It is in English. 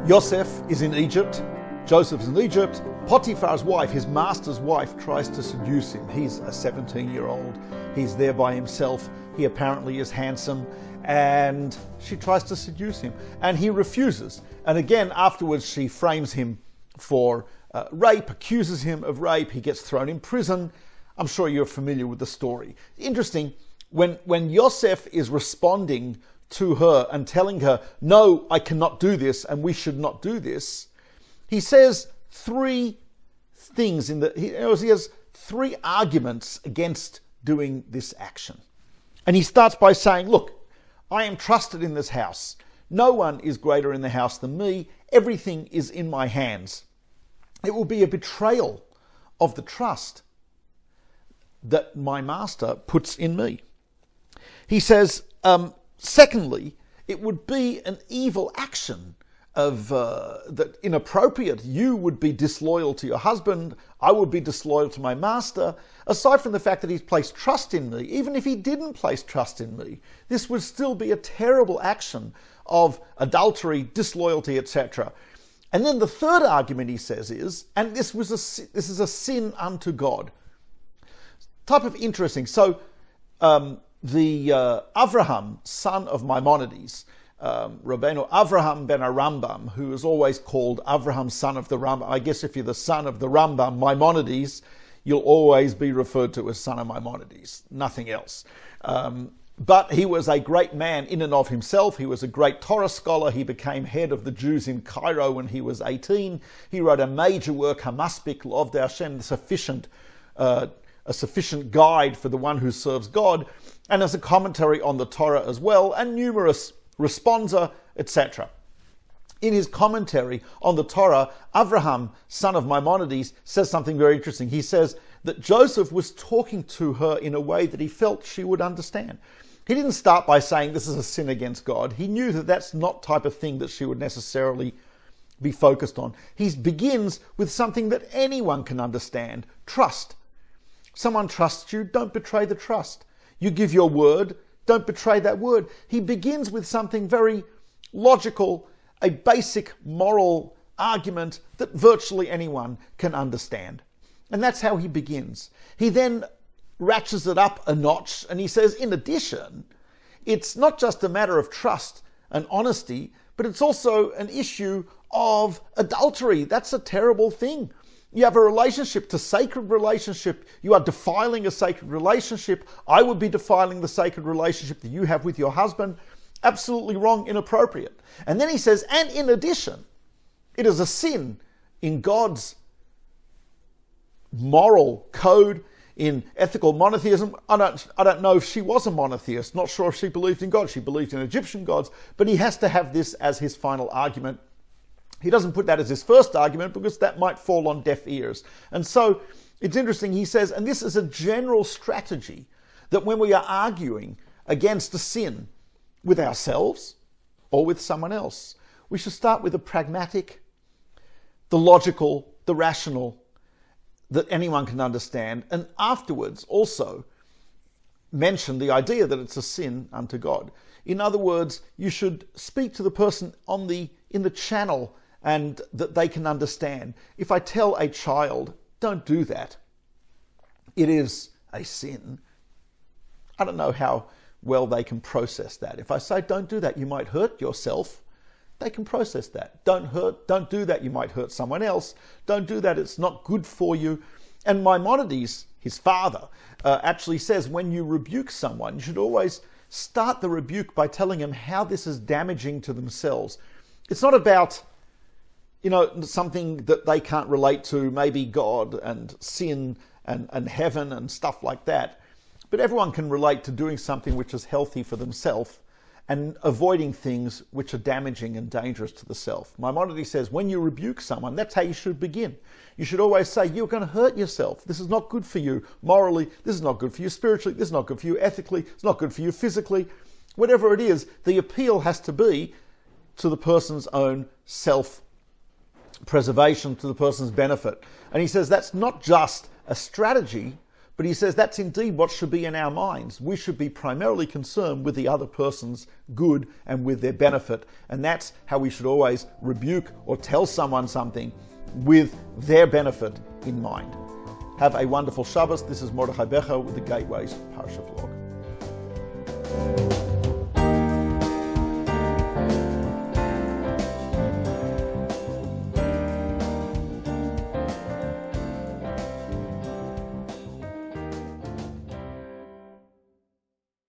Yosef is in Egypt. Joseph is in Egypt. Potiphar's wife, his master's wife, tries to seduce him. He's a 17-year-old. He's there by himself. He apparently is handsome. And she tries to seduce him. And he refuses. And again, afterwards, she frames him for rape, accuses him of rape. He gets thrown in prison. I'm sure you're familiar with the story. Interesting, when Yosef is responding to her and telling her, no, I cannot do this and we should not do this, he says three things he has three arguments against doing this action. And he starts by saying, look, I am trusted in this house. No one is greater in the house than me. Everything is in my hands. It will be a betrayal of the trust that my master puts in me. He says, secondly, it would be an evil action of that inappropriate. You would be disloyal to your husband. I would be disloyal to my master. Aside from the fact that he's placed trust in me, even if he didn't place trust in me, this would still be a terrible action of adultery, disloyalty, etc. And then the third argument he says is, and this is a sin unto God. Type of interesting. So the Avraham, son of Maimonides, Rabbeinu Avraham ben Arambam, who is always called Avraham, son of the Rambam. I guess if you're the son of the Rambam, Maimonides, you'll always be referred to as son of Maimonides, nothing else. But he was a great man in and of himself. He was a great Torah scholar. He became head of the Jews in Cairo when he was 18. He wrote a major work, Hamaspik L'Ovdei Hashem, a sufficient guide for the one who serves God, and as a commentary on the Torah as well, and numerous responsa, etc. In his commentary on the Torah, Avraham, son of Maimonides, says something very interesting. He says that Joseph was talking to her in a way that he felt she would understand. He didn't start by saying this is a sin against God. He knew that that's not type of thing that she would necessarily be focused on. He begins with something that anyone can understand: trust. Someone trusts you, don't betray the trust. You give your word, don't betray that word. He begins with something very logical, a basic moral argument that virtually anyone can understand. And that's how he begins. He then ratchets it up a notch and he says, in addition, it's not just a matter of trust and honesty, but it's also an issue of adultery. That's a terrible thing. You have a relationship, a sacred relationship. You are defiling a sacred relationship. I would be defiling the sacred relationship that you have with your husband. Absolutely wrong, inappropriate. And then he says, and in addition, it is a sin in God's moral code, in ethical monotheism. I don't know if she was a monotheist. Not sure if she believed in God. She believed in Egyptian gods. But he has to have this as his final argument. He doesn't put that as his first argument because that might fall on deaf ears. And so it's interesting, he says, and this is a general strategy, that when we are arguing against a sin with ourselves or with someone else, we should start with the pragmatic, the logical, the rational, that anyone can understand, and afterwards also mention the idea that it's a sin unto God. In other words, you should speak to the person in the channel and that they can understand. If I tell a child, don't do that, it is a sin, I don't know how well they can process that. If I say, don't do that, you might hurt yourself, they can process that. Don't do that, you might hurt someone else. Don't do that, it's not good for you. And Maimonides, his father, actually says when you rebuke someone, you should always start the rebuke by telling them how this is damaging to themselves. It's not about something that they can't relate to, maybe God and sin and heaven and stuff like that. But everyone can relate to doing something which is healthy for themselves and avoiding things which are damaging and dangerous to the self. Maimonides says when you rebuke someone, that's how you should begin. You should always say, you're going to hurt yourself. This is not good for you morally. This is not good for you spiritually. This is not good for you ethically. It's not good for you physically. Whatever it is, the appeal has to be to the person's own self-preservation, to the person's benefit. And he says that's not just a strategy, But he says that's indeed what should be in our minds. We should be primarily concerned with the other person's good and with their benefit. And that's how we should always rebuke or tell someone something with their benefit in mind. Have a wonderful Shabbos. This is Mordechai Becher with the Gateways Parsha Vlog.